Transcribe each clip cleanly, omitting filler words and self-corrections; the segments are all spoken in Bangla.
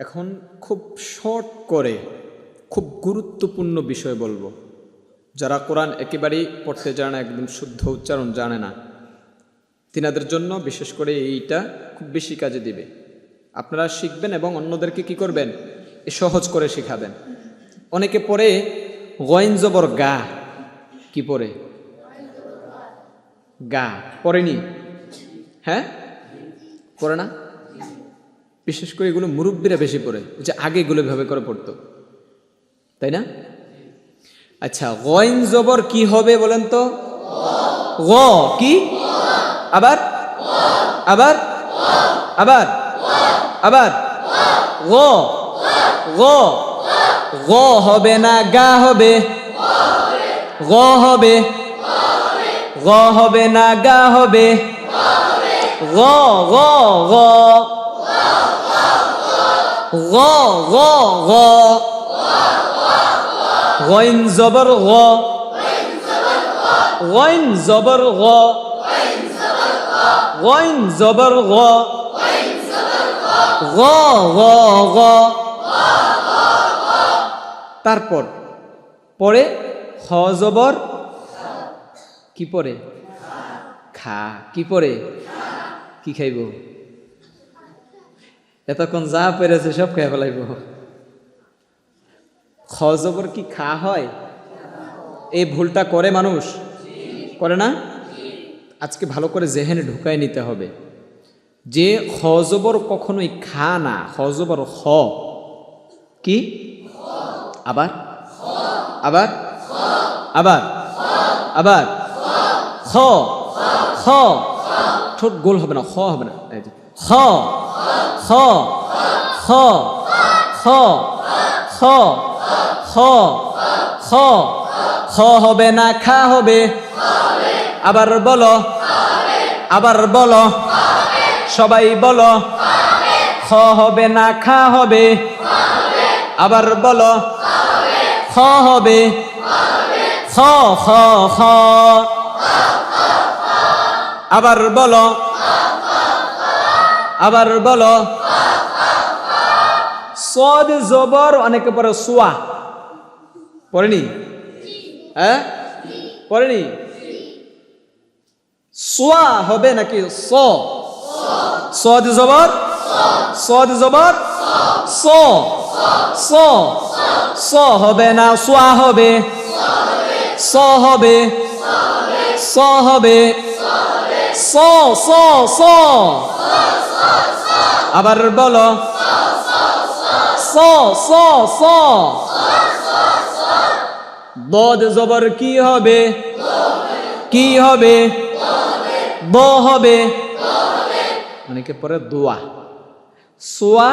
এখন খুব শর্ট করে খুব গুরুত্বপূর্ণ বিষয় বলবো। যারা কোরআন একেবারেই পড়তে জানে না, একদম শুদ্ধ উচ্চারণ জানে না, তিনাদের জন্য বিশেষ করে এইটা খুব বেশি কাজে দিবে। আপনারা শিখবেন এবং অন্যদেরকে কি করবেন, সহজ করে শিখাবেন। অনেকে পড়ে গইন জবর গা, কি পড়ে গা, পড়েনি? হ্যাঁ, পড়ে না? বিশেষ করে এগুলো মুরব্বীরা বেশি পড়ে, যে আগে এগুলো ভাবে করে পড়তো, তাই না? আচ্ছা, গইন জবর কি হবে বলেন তো? গ কি? আবার আবার আবার আবার গ গ গ হবে না গা হবে? গ হবে, গ হবে না গা হবে? গ গ গ গ গ গ গইন জবর গ, গইন জবর গ, গইন জবর গ, গ গ গ। তারপর পরে খ জবর কি পরে? খা, কি পরে? কি খাইব? এতক্ষণ যা পেরেছে সব খেয়ে ফেলাইব। খ জবর কি খা হয়? এই ভুলটা করে মানুষ, করে না? আজকে ভালো করে জেহেনে ঢুকায় নিতে হবে যে খ জবর কখনোই খা না, খ জবর খ। কি? আবার আবার আবার আবার খ খ, ঠোঁট গোল হবে না, খ হবে না, খ খ খ খ খ খ খ খ হবে না খা হবে? আবার বলো, আবার বলো, সবাই বলো। খ হবে না খা হবে? আবার বলো, খ হবে, খ খ খ। আবার বলো, আবার বলো। সদ জবর অনেকে পরে সোয়া, পড়েনি? হ্যাঁ, পড়েনি? সোয়া হবে নাকি স? সদ জবর, সদ জবর স, স স হবে না সোয়া হবে? স হবে, স হবে, স স স। আবার বলো, স স স। দদ জবর কি হবে? কি হবে? দ হবে। অনেকে পরে দোয়া, সোয়া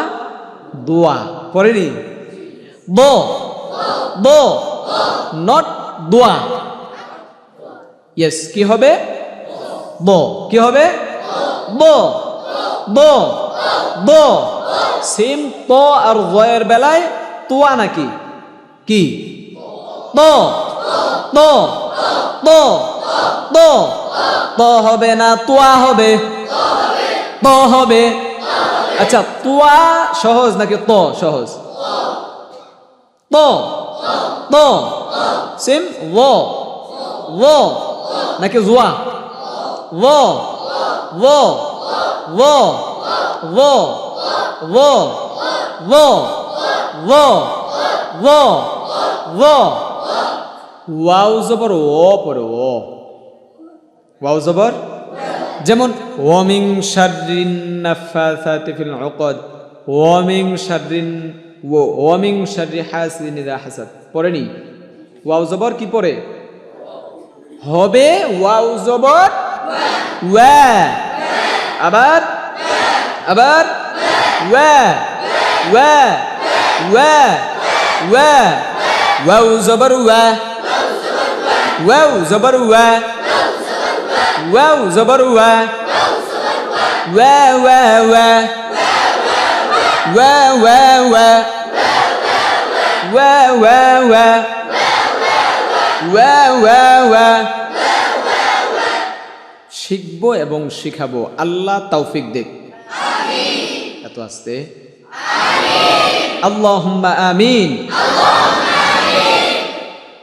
দোয়া, পড়েনি? দ দ, নট দোয়া। ইয়েস, কি হবে? দ, কি হবে? দ দ দ। সেম ত আর গয়ের বেলায় তোয়া নাকি? কি? ত ত ত ত। ত হবে না তোয়া হবে? ত হবে। আচ্ছা, তোয়া সহজ নাকি ত সহজ? ত ত সেম ও ও নাকি জোয়া? ও ও ও ও ও ও ও ও ও। ওয়াও জবর ও পড়ে, ও ওয়াও জবর। যেমন ওয়ামিং শাররিন নাফাসাতি ফিল উকদ, ওয়ামিং শাররিন, ওয়ামিং শাররি হাসিদিন ইযা হাসাদ, পড়েনি? ওয়াও জবর কি পড়ে? হবে ওয়াও জবর ওয়া। আবার আবার ওয়া ওয়া ওয়া ওয়া। ওয়াও জবর ওয়া, ওয়াও জবর ওয়া, ওয়াও জবর ওয়া, ওয়া ওয়া ওয়া ওয়া ওয়া ওয়া ওয়া ওয়া ওয়া ওয়া ওয়া ওয়া। শিখবো এবং শিখাবো, আল্লাহ তৌফিক দেখ। এত আস্তে আল্লাহুম্মা আমিন।